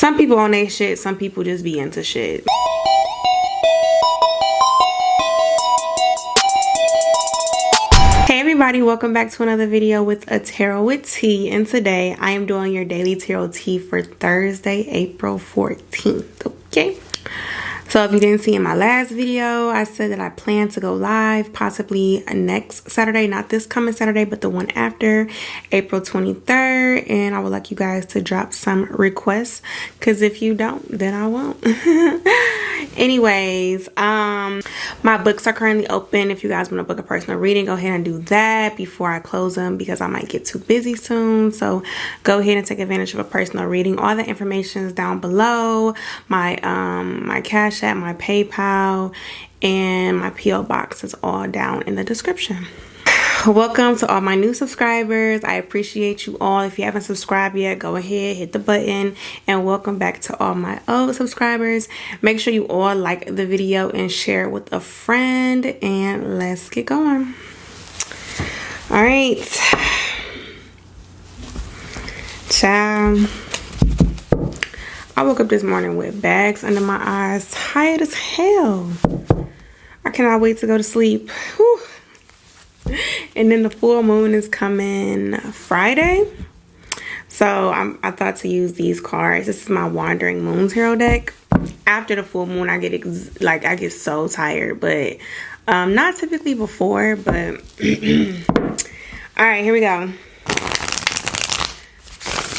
Some people on their shit, some people just be into shit. Hey everybody, welcome back to another video with a tarot with tea, and today I am doing your daily tarot tea for Thursday, April 14th. Okay, so if you didn't see in my last video, I said that I plan to go live possibly next Saturday, not this coming Saturday, but the one after, April 23rd, and I would like you guys to drop some requests, because if you don't, then I won't. Anyways, my books are currently open. If you guys want to book a personal reading, go ahead and do that before I close them, because I might get too busy soon. So go ahead and take advantage of a personal reading. All the information is down below. My my Cash App, my PayPal, and my PO box is all down in the description. Welcome to all my new subscribers. I appreciate you all. If you haven't subscribed yet, go ahead, hit the button, and welcome back to all my old subscribers. Make sure you all like the video and share it with a friend, and let's get going. All right, child. I woke up this morning with bags under my eyes, tired as hell. I cannot wait to go to sleep. Whew. And then the full moon is coming Friday, so I thought to use these cards. This is my Wandering Moon tarot deck. After the full moon, I get I get so tired, but not typically before. But all right, here we go.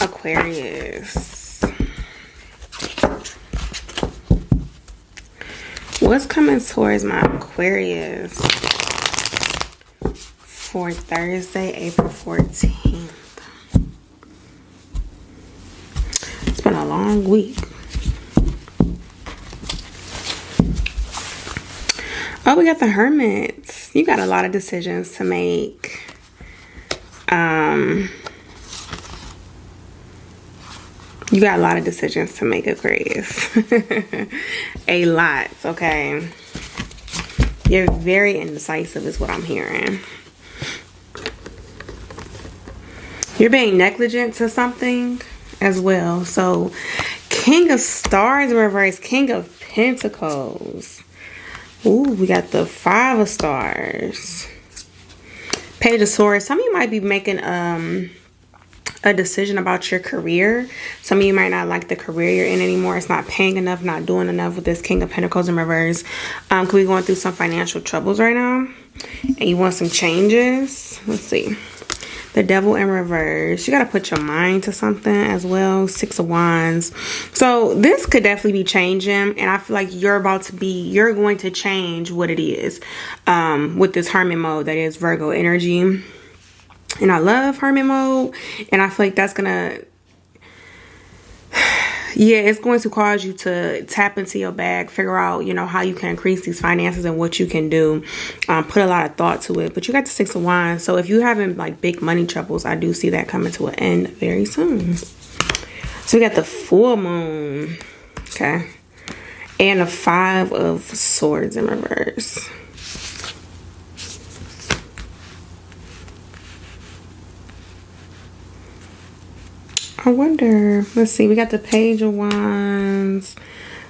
Aquarius, what's coming towards my Aquarius for Thursday, April 14th. It's been a long week. Oh, we got the Hermit. You got a lot of decisions to make. You got a lot of decisions to make, Aquarius. A lot, okay? You're very indecisive is what I'm hearing. You're being negligent to something as well. So, King of Stars in reverse, King of Pentacles. Ooh, we got the Five of Stars. Page of Swords. Some of you might be making a decision about your career. Some of you might not like the career you're in anymore. It's not paying enough, not doing enough with this King of Pentacles in reverse. Could be going through some financial troubles right now, and you want some changes. Let's see. The Devil in reverse. You got to put your mind to something as well. Six of Wands. So this could definitely be changing, and I feel like you're going to change what it is with this Hermit mode that is Virgo energy. And I love Hermit mode, and I feel like that's gonna, yeah, it's going to cause you to tap into your bag, figure out, you know, how you can increase these finances and what you can do. Put a lot of thought to it. But you got the Six of Wands, so if you're having like big money troubles, I do see that coming to an end very soon. So we got the full moon, okay, and the Five of Swords in reverse. I wonder, let's see, we got the Page of Wands,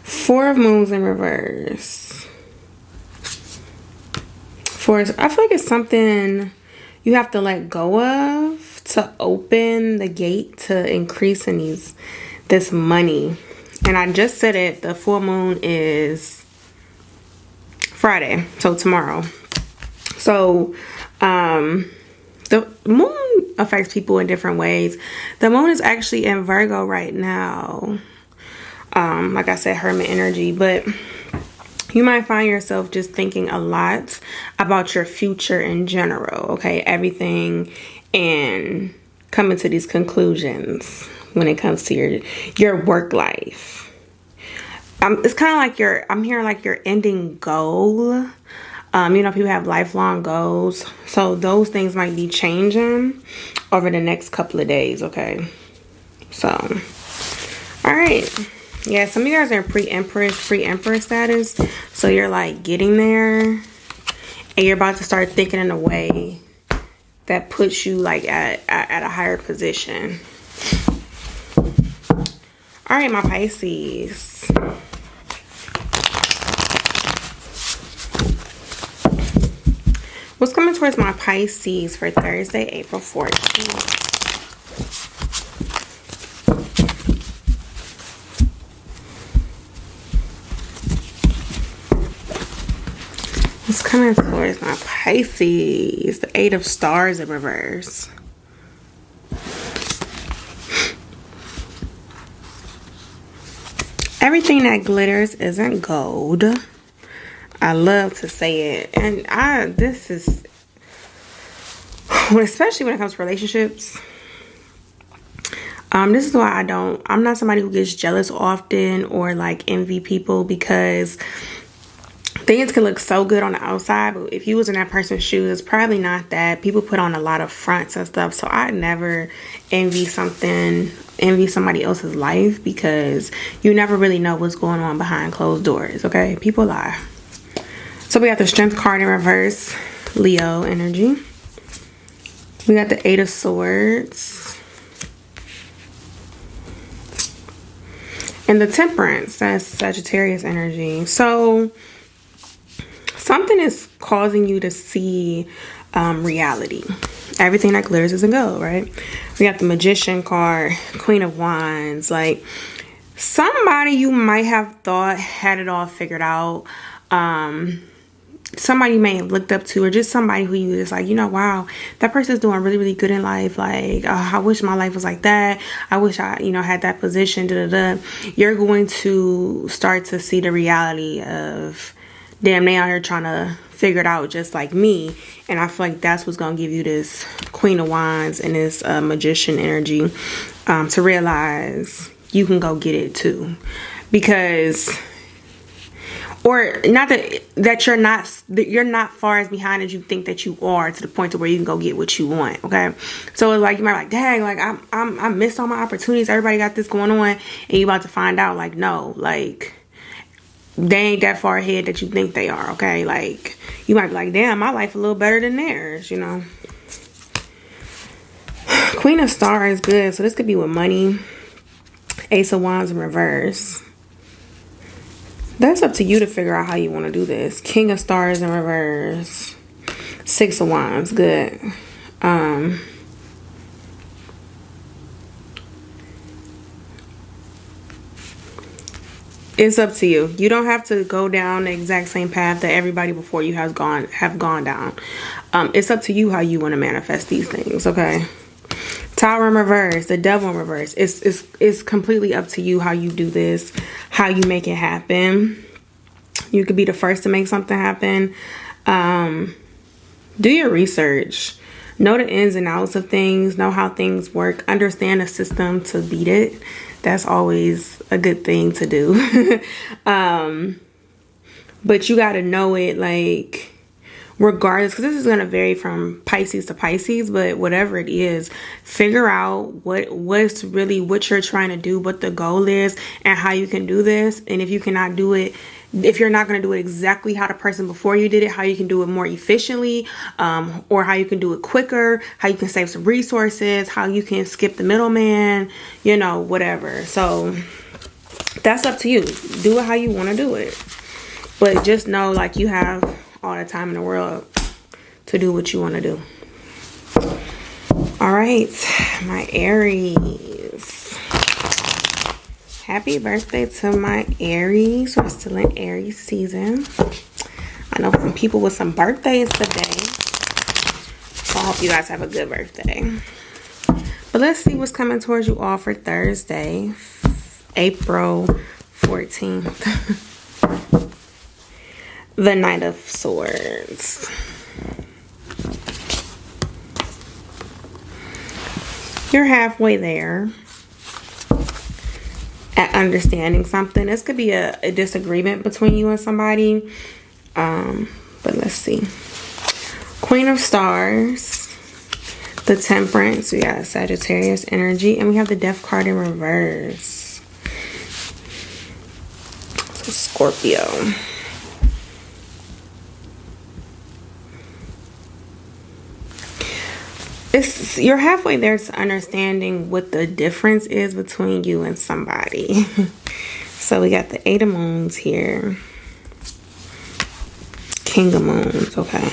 Four of Moons in reverse. I feel like it's something you have to let go of to open the gate to increasing this money. And I just said it, the full moon is Friday, so tomorrow. So, the moon affects people in different ways. The moon is actually in Virgo right now. Like I said, Hermit energy. But you might find yourself just thinking a lot about your future in general. Okay, everything, and coming to these conclusions when it comes to your work life. It's kind of like I'm hearing like your ending goal. You know, people have lifelong goals. So those things might be changing over the next couple of days, okay? So, all right. Yeah, some of you guys are in pre-emperor status. So you're like getting there, and you're about to start thinking in a way that puts you like at a higher position. All right, my Pisces. What's coming towards my Pisces for Thursday, April 14th? What's coming towards my Pisces? The Eight of Stars in reverse. Everything that glitters isn't gold. I love to say it. And this is, especially when it comes to relationships, this is why I'm not somebody who gets jealous often or like envy people, because things can look so good on the outside, but if you was in that person's shoes, it's probably not that. People put on a lot of fronts and stuff, so I never envy somebody else's life, because you never really know what's going on behind closed doors, okay? People lie. So we got the Strength card in reverse, Leo energy. We got the Eight of Swords. And the Temperance, that's Sagittarius energy. So something is causing you to see reality. Everything that glitters isn't gold, right? We got the Magician card, Queen of Wands. Like, somebody you might have thought had it all figured out. Somebody you may have looked up to, or just somebody who you just like, you know, wow, that person's doing really, really good in life. Like, I wish my life was like that. I wish I, had that position, You're going to start to see the reality of, damn, they out here trying to figure it out just like me. And I feel like that's what's going to give you this Queen of Wands and this Magician energy, to realize you can go get it too. Because, or not that you're not far as behind as you think that you are, to the point to where you can go get what you want. Okay, so it's like you might be like, dang, like I missed all my opportunities. Everybody got this going on, and you about to find out like, no, like they ain't that far ahead that you think they are. Okay, like you might be like, damn, my life a little better than theirs. Queen of Stars is good, so this could be with money. Ace of Wands in reverse. That's up to you to figure out how you want to do this. King of Stars in reverse. Six of Wands. Good. It's up to you. You don't have to go down the exact same path that everybody before you have gone down. It's up to you how you want to manifest these things, okay? Tower in reverse, the Devil in reverse. It's completely up to you how you do this, how you make it happen. You could be the first to make something happen. Do your research. Know the ins and outs of things. Know how things work. Understand the system to beat it. That's always a good thing to do. But you got to know it, like, regardless, because this is going to vary from Pisces to Pisces, but whatever it is, figure out what's really what you're trying to do, what the goal is, and how you can do this. And if you cannot do it, if you're not going to do it exactly how the person before you did it, how you can do it more efficiently, or how you can do it quicker, how you can save some resources, how you can skip the middleman, whatever. So that's up to you. Do it how you want to do it. But just know, like, you have all the time in the world to do what you want to do. All right, my Aries. Happy birthday to my Aries. We're still in Aries season. I know some people with some birthdays today, so I hope you guys have a good birthday. But let's see what's coming towards you all for Thursday, April 14th. The Knight of Swords. You're halfway there at understanding something. This could be a disagreement between you and somebody. But let's see. Queen of Stars. The Temperance. We got Sagittarius energy. And we have the Death card in reverse. So Scorpio. you're halfway there to understanding what the difference is between you and somebody. So we got the 8 of Moons here. King of Moons, okay.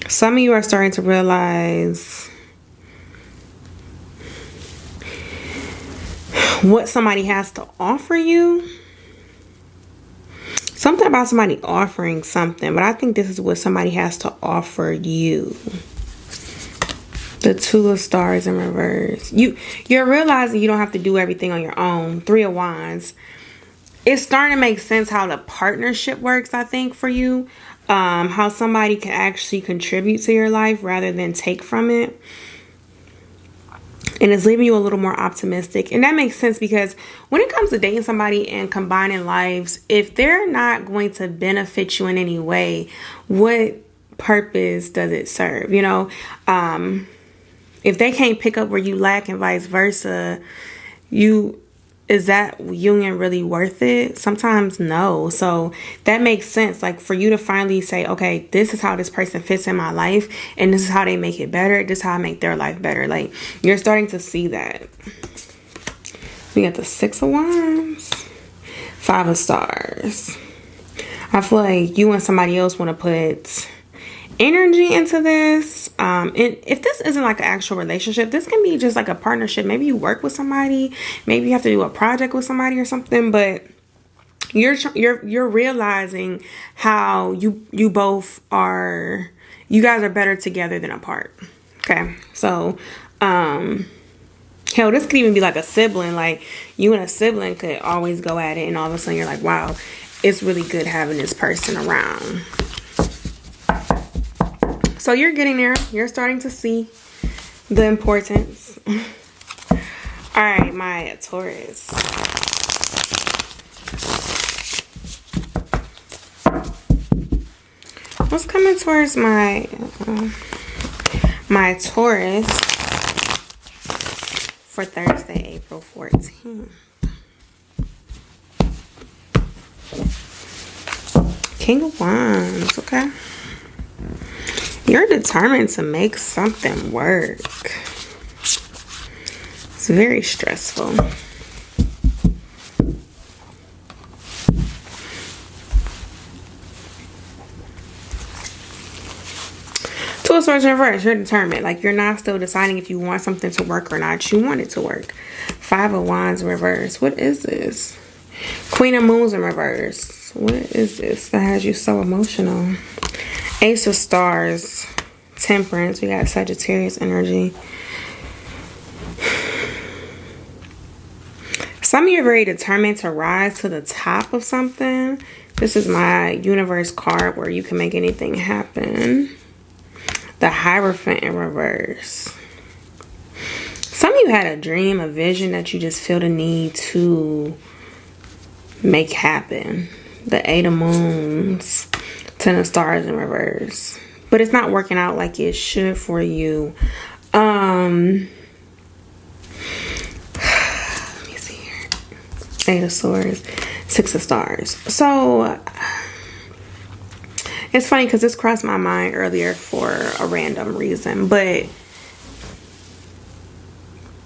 Some of you are starting to realize what somebody has to offer you. Something about somebody offering something, but I think this is what somebody has to offer you. The 2 of Stars in reverse. You're realizing you don't have to do everything on your own. 3 of Wands. It's starting to make sense how the partnership works, I think, for you. How somebody can actually contribute to your life rather than take from it. And it's leaving you a little more optimistic. And that makes sense because when it comes to dating somebody and combining lives, if they're not going to benefit you in any way, what purpose does it serve? You know, if they can't pick up where you lack and vice versa, is that union really worth it? Sometimes no. So that makes sense. Like for you to finally say, okay, this is how this person fits in my life and this is how they make it better. This is how I make their life better. Like you're starting to see that. We got the 6 of Wands, 5 of Stars. I feel like you and somebody else want to put energy into this. And if this isn't like an actual relationship, this can be just like a partnership. Maybe you work with somebody, maybe you have to do a project with somebody or something, but you're realizing how you both are, you guys are better together than apart. Okay, so hell, this could even be like a sibling. Like you and a sibling could always go at it, and all of a sudden you're like, wow, it's really good having this person around. So you're getting there. You're starting to see the importance. All right, my Taurus. What's coming towards my Taurus for Thursday, April 14th? King of Wands, okay? You're determined to make something work. It's very stressful. Two of Swords in reverse. You're determined. Like you're not still deciding if you want something to work or not. You want it to work. 5 of Wands in reverse. What is this? Queen of Moons in reverse. What is this that has you so emotional? Ace of Stars, Temperance. We got Sagittarius energy. Some of you are very determined to rise to the top of something. This is my universe card where you can make anything happen. The Hierophant in reverse. Some of you had a dream, a vision that you just feel the need to make happen. The 8 of Moons. 10 of Stars in reverse, but it's not working out like it should for you. Let me see here. 8 of Swords, 6 of Stars. So it's funny because this crossed my mind earlier for a random reason, but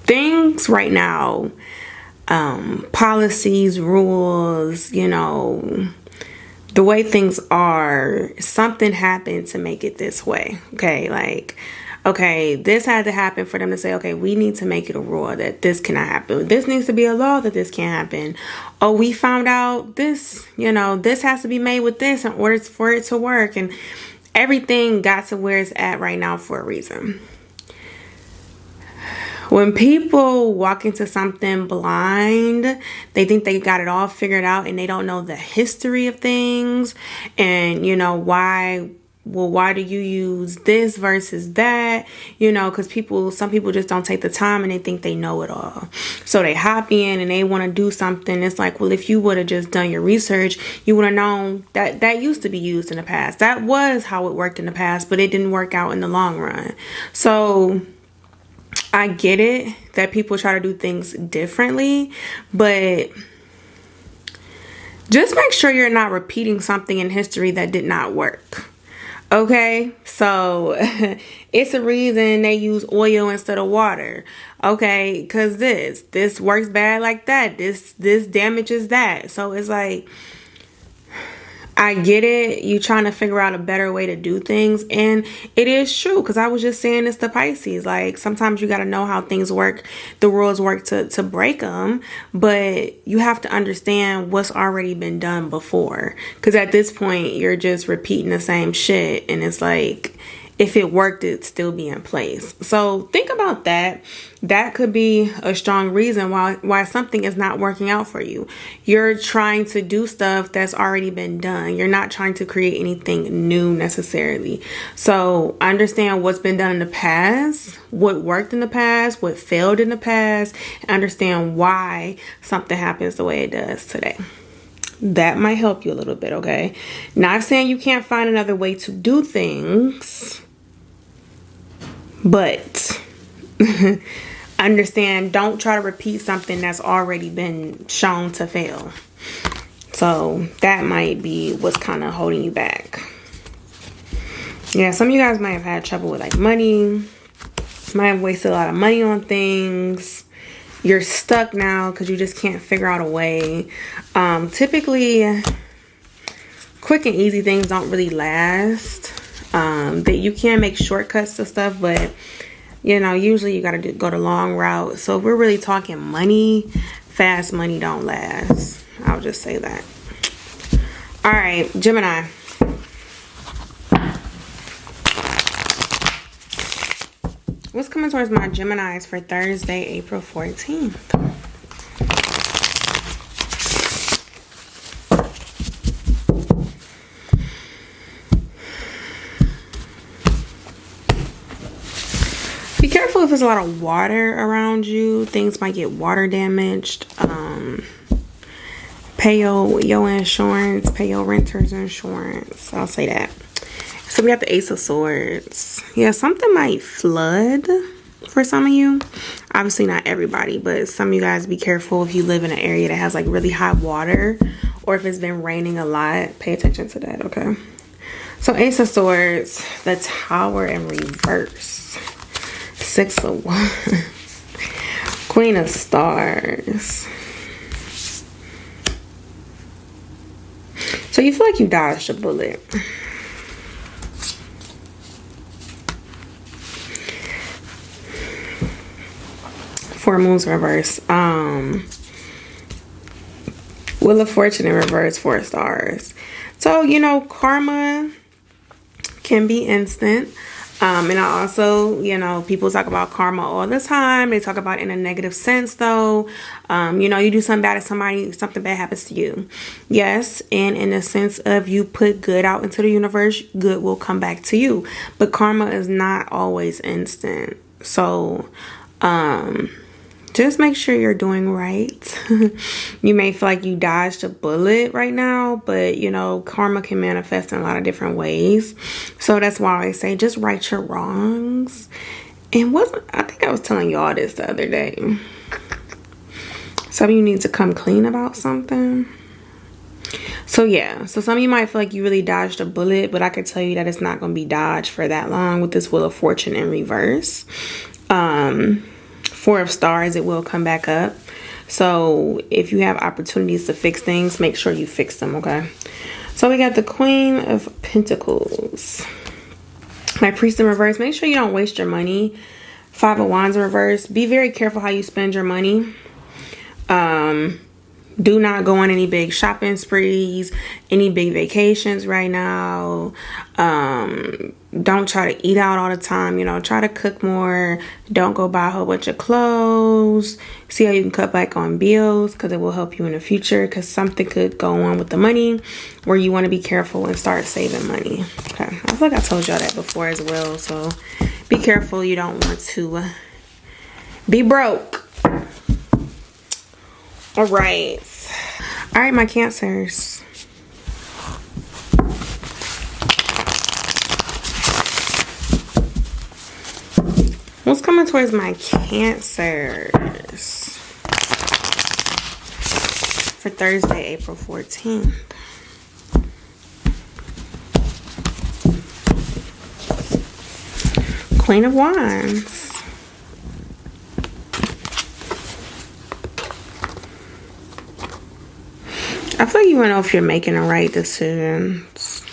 things right now, policies, rules, you know, the way things are, something happened to make it this way. Okay, like, okay, this had to happen for them to say, okay, we need to make it a rule that this cannot happen. This needs to be a law that this can't happen. Oh, we found out this, you know, this has to be made with this in order for it to work. And everything got to where it's at right now for a reason. When people walk into something blind, they think they got it all figured out and they don't know the history of things. And, you know, why do you use this versus that? You know, because some people just don't take the time and they think they know it all. So they hop in and they want to do something. It's like, well, if you would have just done your research, you would have known that that used to be used in the past. That was how it worked in the past, but it didn't work out in the long run. So I get it that people try to do things differently, but Just make sure you're not repeating something in history that did not work. Okay, so it's a reason they use oil instead of water. Okay, because this works bad like that. This damages that. So it's like, I get it. You trying to figure out a better way to do things. And it is true, because I was just saying this to Pisces. Like, sometimes you got to know how things work. The rules work to break them. But you have to understand what's already been done before. Because at this point, you're just repeating the same shit. And it's like, if it worked, it'd still be in place. So think about that. That could be a strong reason why something is not working out for you. You're trying to do stuff that's already been done. You're not trying to create anything new necessarily. So understand what's been done in the past, what worked in the past, what failed in the past, and understand why something happens the way it does today. That might help you a little bit, okay? Not saying you can't find another way to do things, but understand, don't try to repeat something that's already been shown to fail. So that might be what's kind of holding you back. Yeah, some of you guys might have had trouble with like money, might have wasted a lot of money on things. You're stuck now because you just can't figure out a way. Typically, quick and easy things don't really last. That you can make shortcuts to stuff, but you know, usually you got to go the long route. So if we're really talking money, fast money don't last. I'll just say that. All right, Gemini. What's coming towards my Geminis for Thursday, April 14th? Be careful if there's a lot of water around you. Things might get water damaged. Pay your insurance. Pay your renter's insurance. I'll say that. So we got the Ace of Swords. Yeah, something might flood for some of you. Obviously not everybody, but some of you guys, be careful if you live in an area that has like really high water, or if it's been raining a lot. Pay attention to that, okay? So Ace of Swords, the Tower in reverse. Six of Wands. Queen of Stars. So you feel like you dodged a bullet. Four Moons reverse. Wheel of Fortune in reverse, 4 stars. So, you know, karma can be instant. And I also, you know, people talk about karma all the time. They talk about it in a negative sense, though. You know, you do something bad to somebody, something bad happens to you. Yes, and in the sense of you put good out into the universe, good will come back to you. But karma is not always instant. So, just make sure you're doing right. You may feel like you dodged a bullet right now, but you know, karma can manifest in a lot of different ways. So that's why I say just right your wrongs. And I think I was telling y'all this the other day. Some of you need to come clean about something. So yeah, so some of you might feel like you really dodged a bullet, but I can tell you that it's not going to be dodged for that long with this Wheel of Fortune in reverse. 4 of Stars, it will come back up. So if you have opportunities to fix things, make sure you fix them, okay? So we got the Queen of Pentacles. My Priest in reverse. Make sure you don't waste your money. 5 of Wands in reverse. Be very careful how you spend your money. Do not go on any big shopping sprees, any big vacations right now. Don't try to eat out all the time. You know, try to cook more. Don't go buy a whole bunch of clothes. See how you can cut back on bills, because it will help you in the future, because something could go on with the money where you want to be careful and start saving money. Okay, I feel like I told y'all that before as well. So be careful. You don't want to be broke. All right, my Cancers. What's coming towards my Cancers for Thursday, April 14th. Queen of Wands. I feel like you want to know if you're making the right decisions,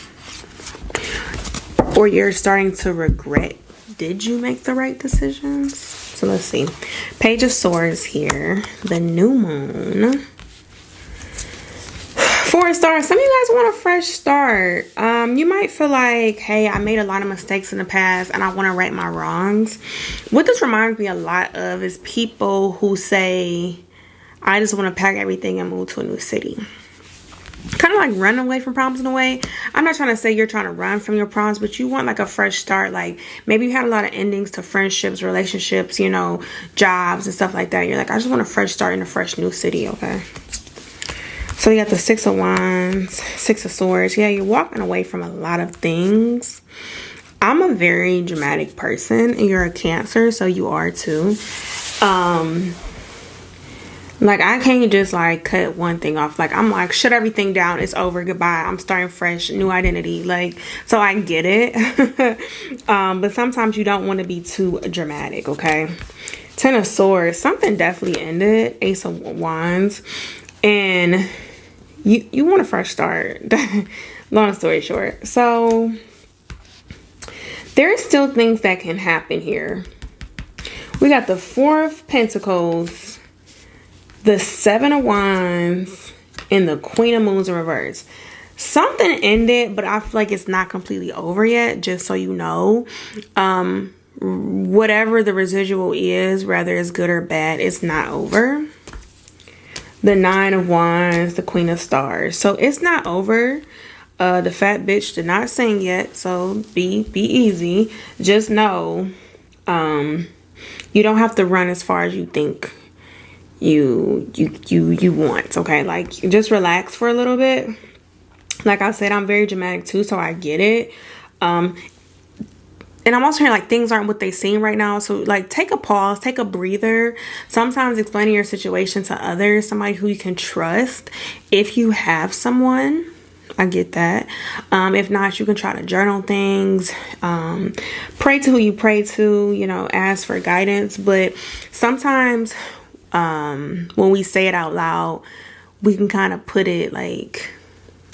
or you're starting to regret, did you make the right decisions? So let's see. Page of Swords here. The new moon. 4 stars. Some of you guys want a fresh start. You might feel like, hey, I made a lot of mistakes in the past and I want to right my wrongs. What this reminds me a lot of is people who say, I just want to pack everything and move to a new city. Kind of like run away from problems in a way. I'm not trying to say you're trying to run from your problems, but you want like a fresh start. Like maybe you had a lot of endings to friendships, relationships, you know, jobs and stuff like that. You're like, I just want a fresh start in a fresh new city. Okay. So you got the 6 of Wands, 6 of Swords. Yeah, you're walking away from a lot of things. I'm a very dramatic person and you're a Cancer, so you are too. Like I can't just like cut one thing off. Like I'm like, shut everything down. It's over. Goodbye. I'm starting fresh, new identity. Like, so I get it. But sometimes you don't want to be too dramatic. Okay. 10 of Swords. Something definitely ended. Ace of Wands. And you want a fresh start. Long story short. So there's still things that can happen here. We got the 4 of Pentacles, the 7 of Wands, and the Queen of Moons in reverse. Something ended, but I feel like it's not completely over yet, just so you know. Whatever the residual is, whether it's good or bad, it's not over. The 9 of Wands, the Queen of Stars. So it's not over. The fat bitch did not sing yet, so be easy. Just know you don't have to run as far as you think you want. Okay, like just relax for a little bit. Like I said, I'm very dramatic too, so I get it. And I'm also hearing like things aren't what they seem right now. So like take a pause, take a breather. Sometimes explaining your situation to others, somebody who you can trust. If you have someone, I get that. If not, you can try to journal things. Pray to who you pray to, you know, ask for guidance. But sometimes when we say it out loud, we can kind of put it like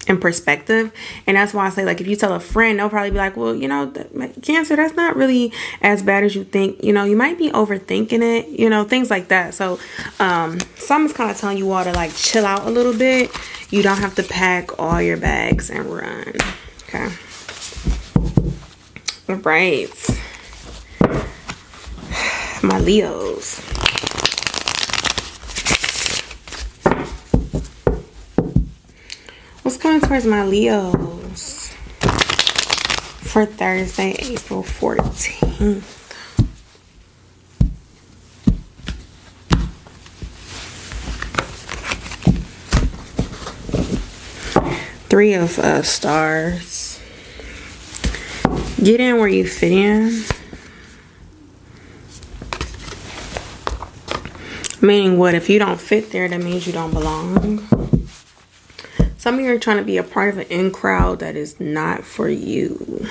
in perspective. And that's why I say, like, if you tell a friend, they'll probably be like, well, you know, Cancer, that's not really as bad as you think. You know, you might be overthinking it, you know, things like that. So something's kind of telling you all to like chill out a little bit. You don't have to pack all your bags and run. Okay. All right. My Leos. What's coming towards my Leos for Thursday, April 14th? Three of Stars. Get in where you fit in. Meaning what? If you don't fit there, that means you don't belong. Some of you are trying to be a part of an in crowd that is not for you.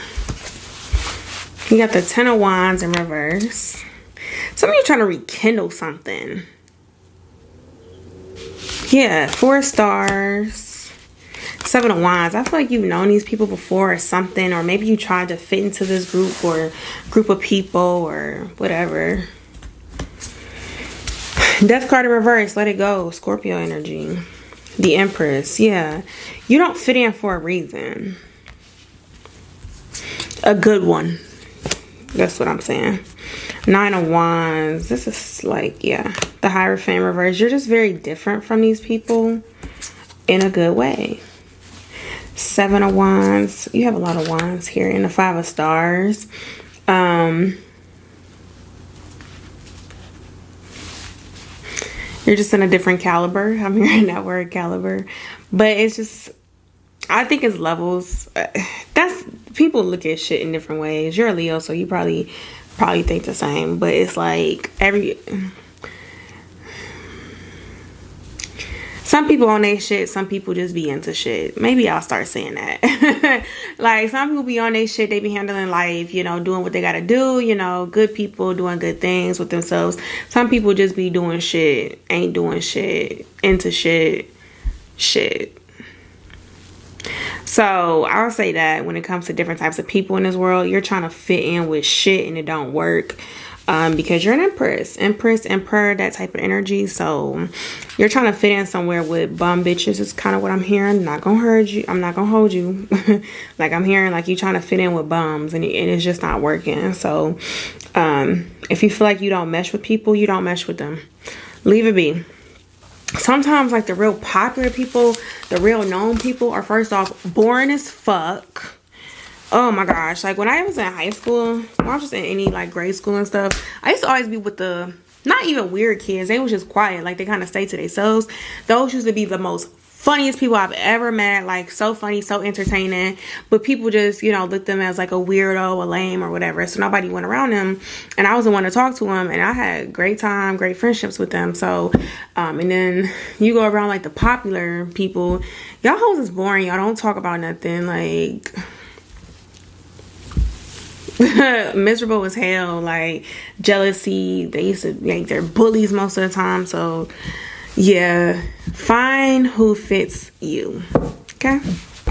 You got the 10 of Wands in reverse. Some of you are trying to rekindle something. Yeah, 4 stars. 7 of Wands. I feel like you've known these people before or something. Or maybe you tried to fit into this group or group of people or whatever. Death card in reverse. Let it go. Scorpio energy. The Empress. Yeah. You don't fit in for a reason. A good one. That's what I'm saying. 9 of Wands. This is like, yeah. The Hierophant reverse. You're just very different from these people in a good way. 7 of Wands. You have a lot of wands here. And the 5 of Stars. You're just in a different caliber. I'm hearing that word caliber. But it's just, I think it's levels. That's, people look at shit in different ways. You're a Leo, so you probably think the same. But it's like some some people on their shit, some people just be into shit. Maybe I'll start saying that. Like, some people be on their shit, they be handling life, you know, doing what they gotta do, you know, good people doing good things with themselves. Some people just be doing shit, ain't doing shit, into shit. So I'll say that when it comes to different types of people in this world, you're trying to fit in with shit and it don't work. Because you're an emperor, that type of energy. So you're trying to fit in somewhere with bum bitches is kind of what I'm hearing. Not gonna hurt you. I'm not gonna hold you. Like, I'm hearing like you trying to fit in with bums and it's just not working. So if you feel like you don't mesh with people, you don't mesh with them. Leave it be. Sometimes like the real popular people, the real known people are, first off, boring as fuck. Oh my gosh, like when I was in high school, when I was just in any like grade school and stuff, I used to always be with the not even weird kids. They was just quiet, like they kind of stay to themselves. Those used to be the most funniest people I've ever met. Like, so funny, so entertaining, but people just, you know, looked them as like a weirdo, a lame or whatever, so nobody went around them, and I was the one to talk to them, and I had great time, great friendships with them. So and then you go around like the popular people, y'all hoes is boring. Y'all don't talk about nothing. Like, miserable as hell, like jealousy. They used to, like, they're bullies most of the time. So yeah, find who fits you. Okay.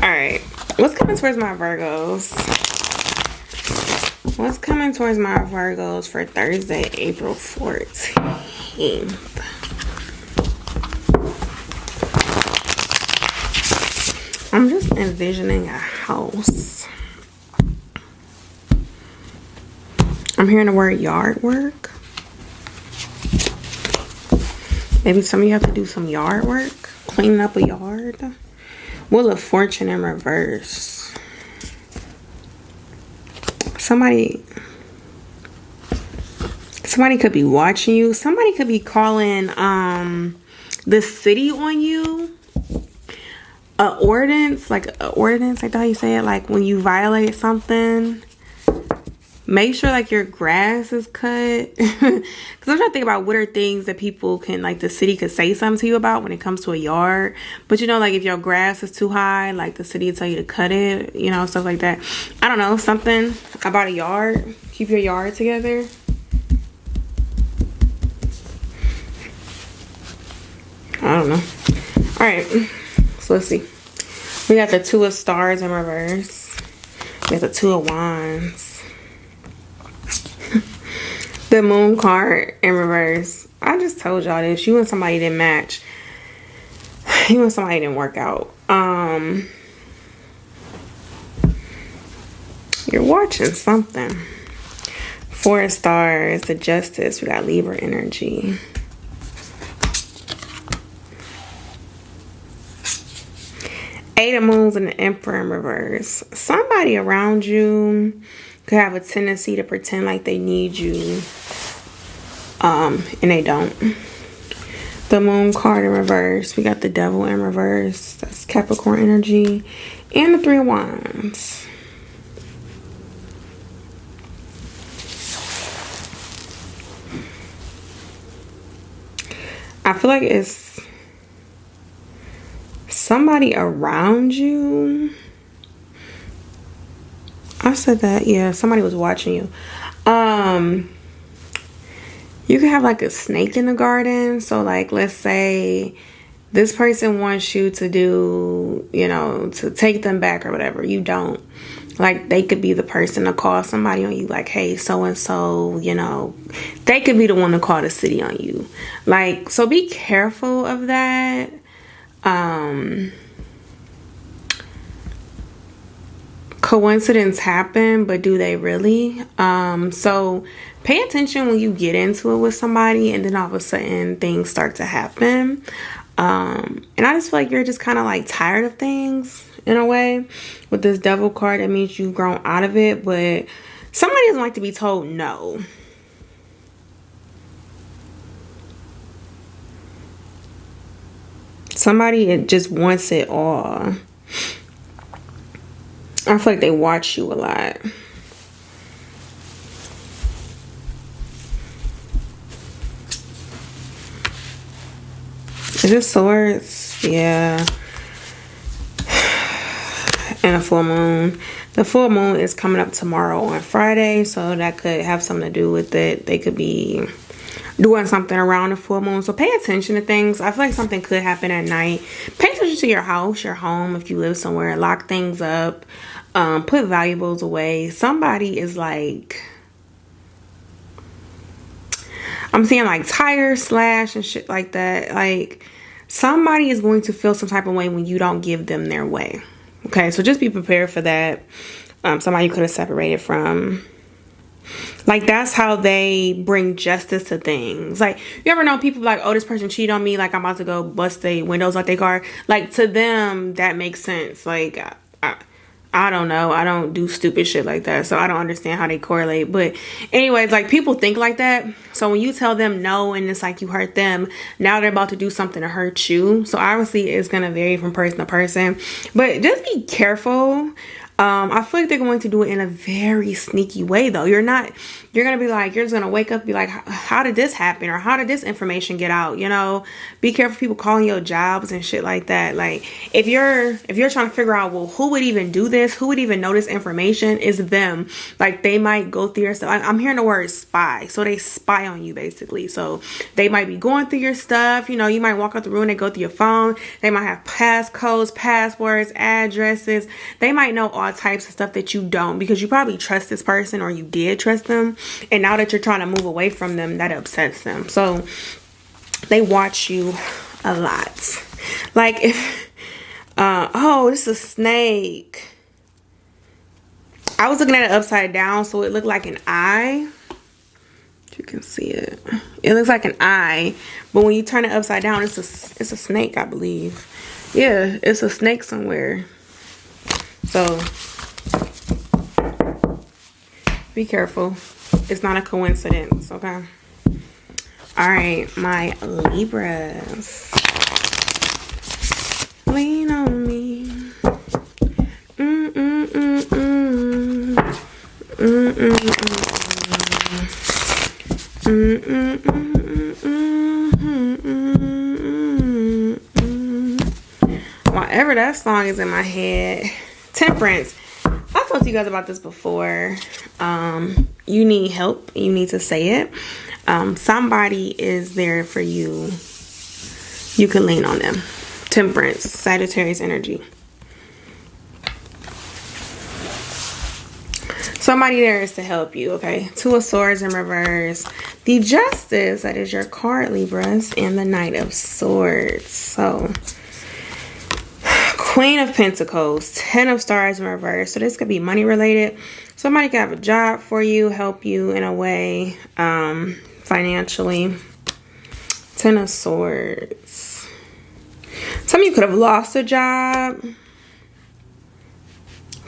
All right, what's coming towards my Virgos? What's coming towards my Virgos for Thursday, April 14th? I'm just envisioning a house. I'm hearing the word yard work. Maybe some of you have to do some yard work, cleaning up a yard. Wheel of Fortune in reverse. Somebody could be watching you. Somebody could be calling the city on you. Ordinance, like how you say it, like when you violate something. Make sure like your grass is cut. Because I'm trying to think about what are things that people can, like, the city could say something to you about when it comes to a yard. But you know, like if your grass is too high, like the city will tell you to cut it, you know, stuff like that. I don't know, something about a yard. Keep your yard together. I don't know. All right, so let's see. We got the Two of Stars in reverse. We got the Two of Wands. The Moon card in reverse. I just told y'all this. You and somebody didn't match. You and somebody didn't work out. You're watching something. Four of Stars, the Justice. We got Libra energy. Eight of Moons and the Emperor in reverse. Somebody around you could have a tendency to pretend like they need you, and they don't. The Moon card in reverse. We got the Devil in reverse. That's Capricorn energy. And the Three of Wands. I feel like it's somebody around you. I said that, yeah, somebody was watching you. You could have like a snake in the garden. So like, let's say this person wants you to do, you know, to take them back or whatever. You don't. Like, they could be the person to call somebody on you, like, hey, so and so, you know, they could be the one to call the city on you. Like, so be careful of that. Coincidence happen, but do they really? So pay attention when you get into it with somebody and then all of a sudden things start to happen. And I just feel like you're just kind of like tired of things in a way. With this Devil card, that means you've grown out of it, but somebody doesn't like to be told no. Somebody just wants it all. I feel like they watch you a lot. Is this Swords? Yeah. And a full moon. The full moon is coming up tomorrow on Friday, so that could have something to do with it. They could be doing something around the full moon, so pay attention to things. I feel like something could happen at night. Pay attention to your house, your home, if you live somewhere. Lock things up, put valuables away. Somebody is like, I'm seeing like tires slash and shit like that. Like somebody is going to feel some type of way when you don't give them their way. Okay, so just be prepared for that. Somebody you could have separated from. Like, that's how they bring justice to things. Like, you ever know people like, oh, this person cheated on me, like I'm about to go bust their windows out their car. Like, to them, that makes sense. Like, I don't know. I don't do stupid shit like that, so I don't understand how they correlate. But anyways, like, people think like that. So when you tell them no and it's like you hurt them, now they're about to do something to hurt you. So obviously it's gonna vary from person to person, but just be careful. I feel like they're going to do it in a very sneaky way, though. You're gonna be like, you're just gonna wake up and be like, how did this happen? Or how did this information get out? You know, be careful people calling your jobs and shit like that. Like, if you're trying to figure out, well, who would even do this? Who would even know this information? Is them. Like, they might go through your stuff. I'm hearing the word spy. So they spy on you, basically. So they might be going through your stuff. You know, you might walk out the room and they go through your phone. They might have passcodes, passwords, addresses. They might know all types of stuff that you don't, because you probably trust this person, or you did trust them, and now that you're trying to move away from them, that upsets them. So they watch you a lot. Like, if oh, this is a snake. I was looking at it upside down, so it looked like an eye. You can see it. It looks like an eye, but when you turn it upside down, it's a snake, I believe. Yeah, it's a snake somewhere. So be careful. It's not a coincidence, okay? All right, my Libras. Lean on me. Whatever that song is in my head. Temperance. I talked to you guys about this before. You need help. You need to say it. Somebody is there for you. You can lean on them. Temperance. Sagittarius energy. Somebody there is to help you, okay? Two of Swords in reverse. The Justice, that is your card, Libras, and the Knight of Swords. So, Queen of Pentacles, 10 of Stars in reverse. So this could be money related. Somebody could have a job for you, help you in a way, financially. 10 of Swords. Some of you could have lost a job.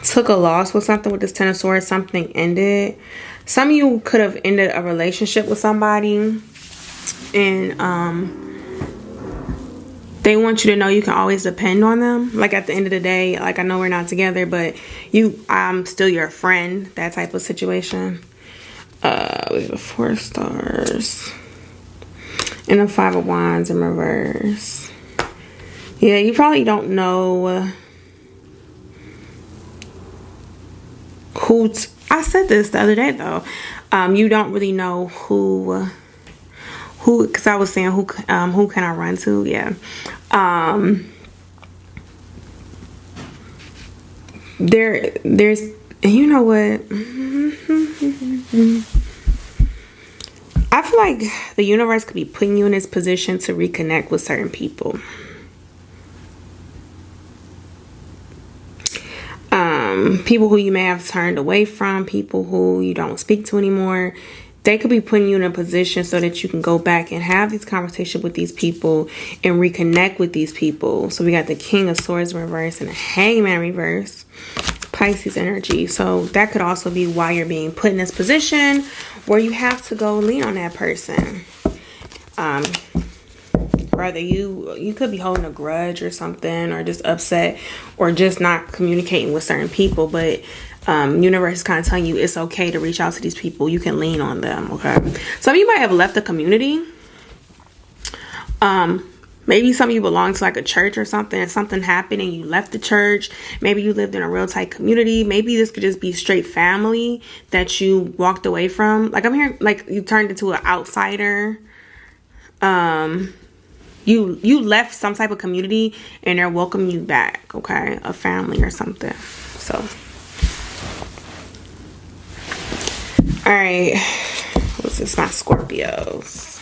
Took a loss with something with this 10 of Swords. Something ended. Some of you could have ended a relationship with somebody. And, they want you to know you can always depend on them. Like, at the end of the day, like, I know we're not together, but I'm still your friend. That type of situation. We have 4 stars. And a 5 of Wands in reverse. Yeah, you probably don't know who... I said this the other day, though. You don't really know who, because I was saying who can I run to? Yeah. There's, you know what? I feel like the universe could be putting you in this position to reconnect with certain people. People who you may have turned away from, people who you don't speak to anymore. They could be putting you in a position so that you can go back and have these conversations with these people and reconnect with these people. So we got the King of Swords reverse and the Hangman reverse. Pisces energy. So that could also be why you're being put in this position where you have to go lean on that person. Rather you could be holding a grudge or something, or just upset, or just not communicating with certain people, but universe is kind of telling you it's okay to reach out to these people. You can lean on them, okay? Some of you might have left the community. Maybe some of you belong to like a church or something, and something happened and you left the church. Maybe you lived in a real tight community. Maybe this could just be straight family that you walked away from. Like I'm hearing like you turned into an outsider. You left some type of community and they're welcoming you back, okay? A family or something. So, all right. What's this? My Scorpios.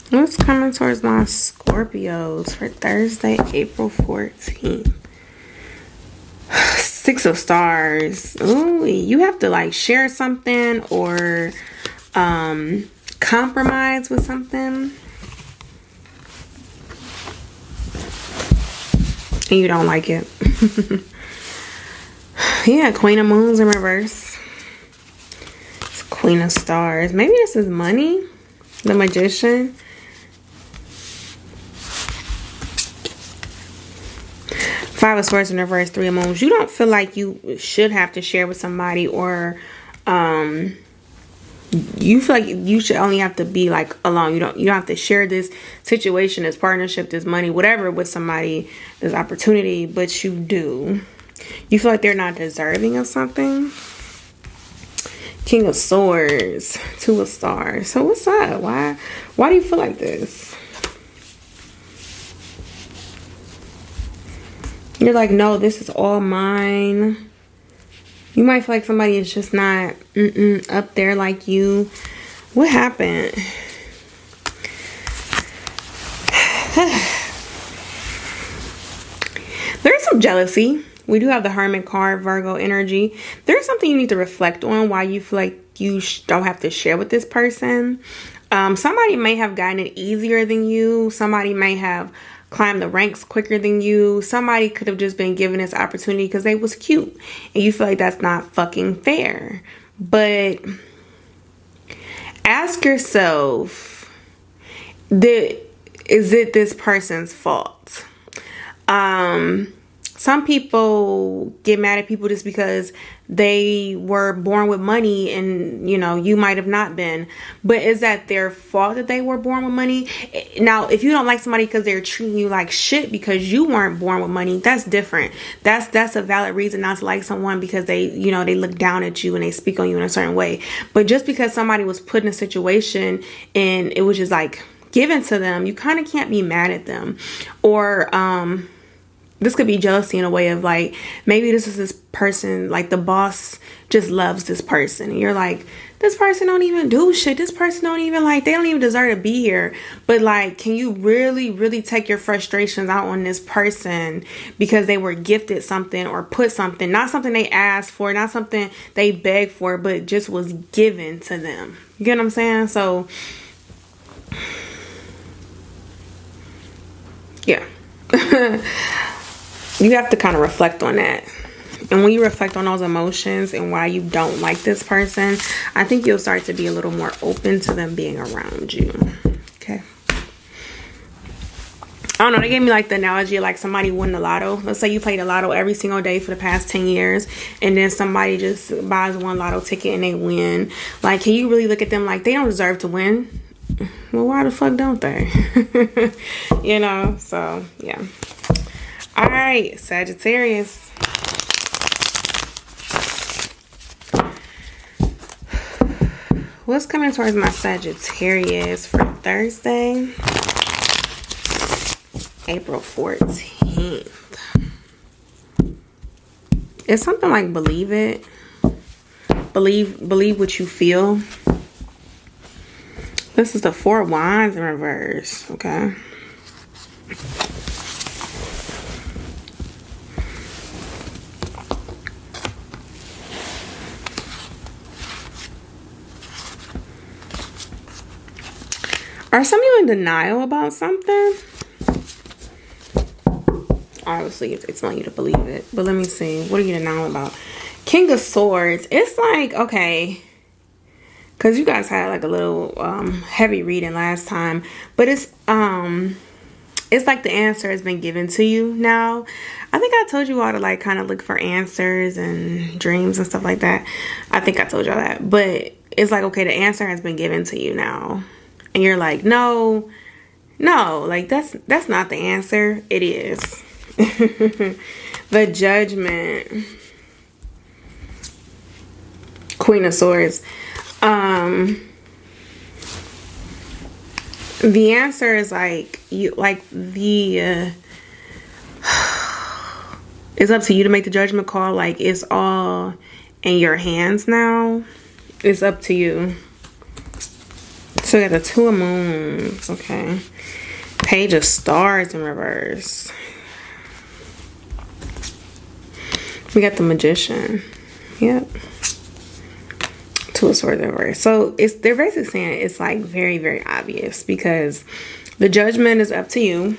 What's coming towards my Scorpios for Thursday, April 14th? Six of Stars. Ooh, you have to like share something or compromise with something. And you don't like it. Yeah, Queen of Moons in reverse. It's Queen of Stars. Maybe this is money. The Magician. Five of Swords in reverse, Three of Moons. You don't feel like you should have to share with somebody, or you feel like you should only have to be like alone. You don't have to share this situation, this partnership, this money, whatever with somebody, this opportunity, but you do. You feel like they're not deserving of something. King of Swords, Two of Stars. So what's up? Why do you feel like this? You're like, no, this is all mine. You might feel like somebody is just not up there like you. What happened? There's some jealousy. We do have the Hermit card, Virgo energy. There's something you need to reflect on why you feel like you don't have to share with this person. Somebody may have gotten it easier than you. Somebody may have climbed the ranks quicker than you. Somebody could have just been given this opportunity because they was cute. And you feel like that's not fucking fair. But ask yourself, is it this person's fault? Some people get mad at people just because they were born with money and, you know, you might have not been. But is that their fault that they were born with money? Now, if you don't like somebody because they're treating you like shit because you weren't born with money, that's different. That's a valid reason not to like someone because they, you know, they look down at you and they speak on you in a certain way. But just because somebody was put in a situation and it was just like given to them, you kind of can't be mad at them. Or, this could be jealousy in a way of like, maybe this is this person, like the boss just loves this person. And you're like, this person don't even do shit. This person don't even like, they don't even deserve to be here. But like, can you really, really take your frustrations out on this person because they were gifted something or put something, not something they asked for, not something they begged for, but just was given to them. You get what I'm saying? So, yeah. You have to kind of reflect on that. And when you reflect on those emotions and why you don't like this person, I think you'll start to be a little more open to them being around you. Okay. I don't know. They gave me like the analogy of like somebody won the lotto. Let's say you played the lotto every single day for the past 10 years. And then somebody just buys one lotto ticket and they win. Like, can you really look at them like they don't deserve to win? Well, why the fuck don't they? You know? So, yeah. All right, Sagittarius. What's coming towards my Sagittarius for Thursday, April 14th? It's something like believe it. Believe what you feel. This is the Four of Wands in reverse, okay? Are some of you in denial about something? Obviously, it's telling you to believe it. But let me see. What are you in denial about? King of Swords. It's like, okay. Because you guys had like a little heavy reading last time. But it's, it's like the answer has been given to you now. I think I told you all to like kind of look for answers and dreams and stuff like that. I think I told y'all that. But it's like, okay, the answer has been given to you now. And you're like, no, like that's not the answer. It is. The Judgment. Queen of Swords. The answer is like it's up to you to make the judgment call. Like, it's all in your hands now. It's up to you. So we got the Two of Moons. Okay. Page of Stars in reverse. We got the Magician. Yep. Two of Swords in reverse. So they're basically saying it's like very, very obvious, because the Judgment is up to you.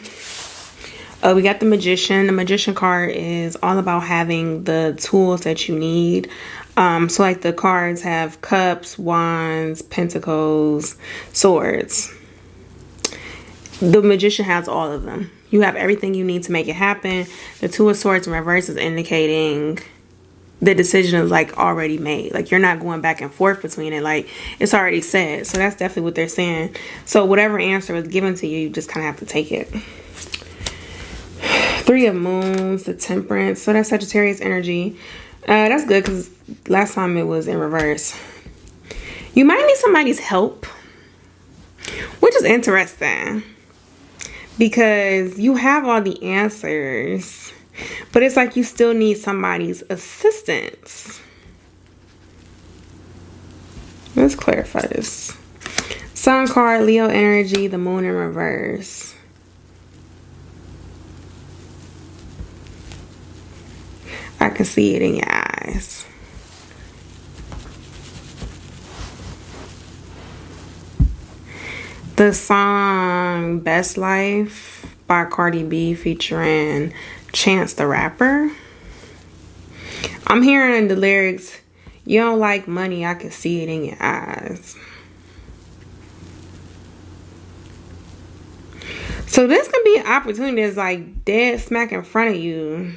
We got the Magician. The Magician card is all about having the tools that you need. So like the cards have Cups, Wands, Pentacles, Swords. The Magician has all of them. You have everything you need to make it happen. The Two of Swords in reverse is indicating the decision is like already made. Like, you're not going back and forth between it. Like, it's already said. So that's definitely what they're saying. So whatever answer was given to you, you just kind of have to take it. Three of Moons, the Temperance. So that's Sagittarius energy. That's good, because last time it was in reverse. You might need somebody's help, which is interesting, because you have all the answers, but it's like you still need somebody's assistance. Let's clarify this. Sun card, Leo energy, the Moon in reverse. I can see it in your eyes. The song Best Life by Cardi B featuring Chance the Rapper. I'm hearing the lyrics, you don't like money, I can see it in your eyes. So this could be an opportunity that's like dead smack in front of you.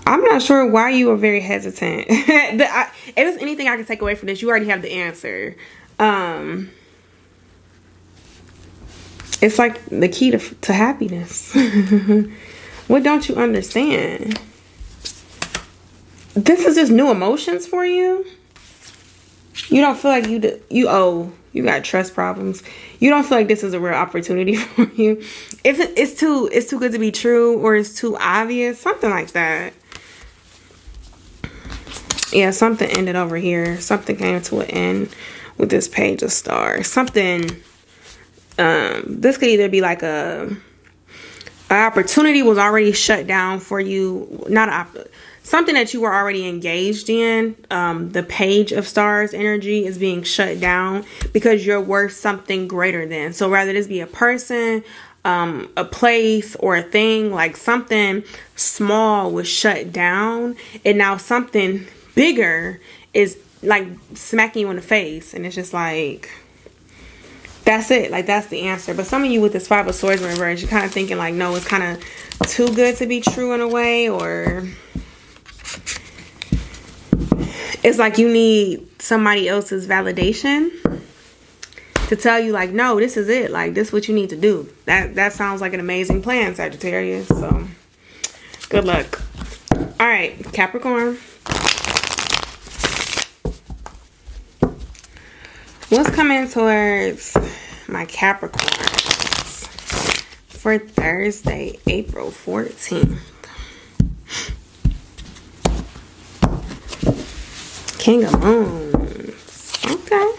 I'm not sure why you were very hesitant. If there's anything I can take away from this, you already have the answer. It's like the key to happiness. What don't you understand? This is just new emotions for you. You don't feel like you got trust problems. You don't feel like this is a real opportunity for you. If it's too good to be true, or it's too obvious, something like that. Yeah, something ended over here. Something came to an end with this Page of Stars. Something, this could either be like an opportunity was already shut down for you. Something that you were already engaged in. The Page of Stars energy is being shut down because you're worth something greater than. So rather this be a person, a place, or a thing, like something small was shut down, and now something bigger is like smacking you in the face, and it's just like, that's it. Like, that's the answer. But some of you with this Five of Swords in reverse, you're kind of thinking like, no, it's kind of too good to be true in a way, or it's like you need somebody else's validation to tell you like, no, this is it. Like, this is what you need to do. That sounds like an amazing plan, Sagittarius. So good luck. All right, Capricorn. What's coming towards my Capricorns for Thursday, April 14th? King of Moons. Okay.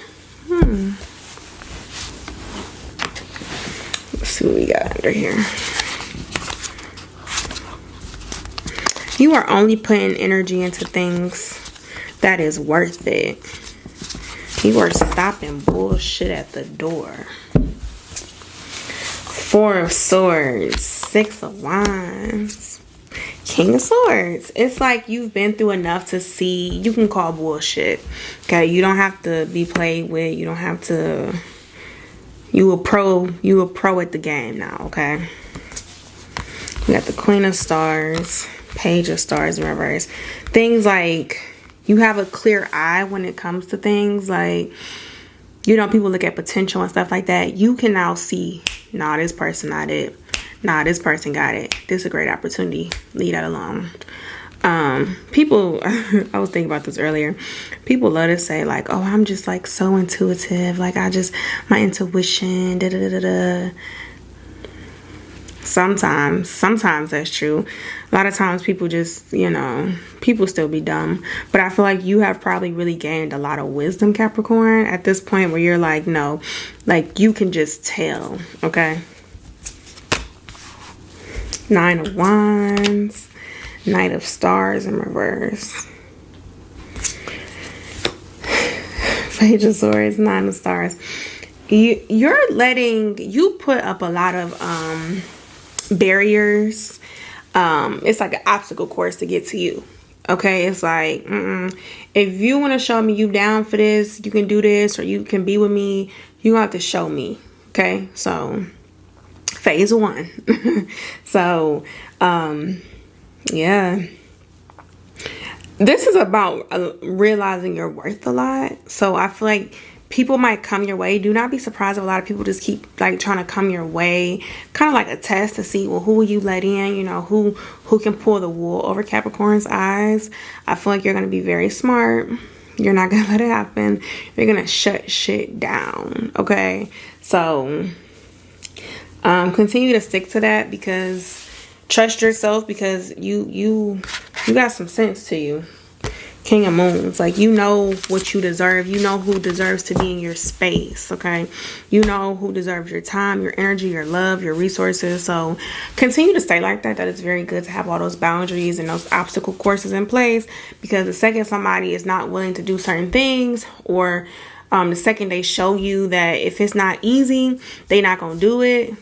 Let's see what we got under here. You are only putting energy into things that is worth it. You are stopping bullshit at the door. Four of Swords, Six of Wands, King of Swords. It's like you've been through enough to see you can call bullshit. Okay, you don't have to be played with. You don't have to, You a pro at the game now, okay? We got the Queen of Stars, Page of Stars in reverse. Things like you have a clear eye when it comes to things like, you know, people look at potential and stuff like that. You can now see, nah, this person not it. Nah, this person got it. This is a great opportunity. Leave that alone. People, I was thinking about this earlier. People love to say like, oh, I'm just like so intuitive. Like my intuition, da da da da. Sometimes that's true. A lot of times people just, you know, people still be dumb. But I feel like you have probably really gained a lot of wisdom, Capricorn, at this point where you're like, no, like you can just tell, okay? 9 of Wands, Knight of Stars in reverse. Page of Swords, 9 of Stars. You put up a lot of barriers. It's like an obstacle course to get to you. Okay, it's like if you want to show me you down for this, you can do this, or you can be with me, you have to show me. Okay, so phase 1. So yeah, this is about realizing your worth a lot. So I feel like people might come your way. Do not be surprised if a lot of people just keep like trying to come your way, kind of like a test to see, well, who will you let in, you know, who can pull the wool over Capricorn's eyes. I feel like you're going to be very smart. You're not going to let it happen. You're going to shut shit down. Okay, so continue to stick to that, because trust yourself, because you got some sense to you. King of Moons, like, you know what you deserve. You know who deserves to be in your space, okay? You know who deserves your time, your energy, your love, your resources. So continue to stay like that. That is very good to have all those boundaries and those obstacle courses in place, because the second somebody is not willing to do certain things, or the second they show you that if it's not easy, they not gonna do it,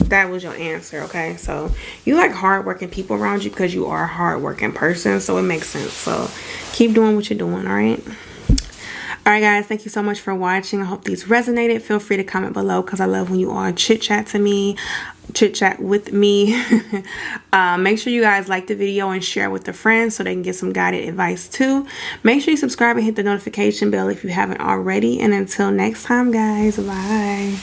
that was your answer, okay? So you like hardworking people around you because you are a hardworking person, so it makes sense. So keep doing what you're doing, all right? All right, guys, thank you so much for watching. I hope these resonated. Feel free to comment below, because I love when you all chit chat with me. Make sure you guys like the video and share with a friend so they can get some guided advice too. Make sure you subscribe and hit the notification bell if you haven't already. And until next time, guys, bye.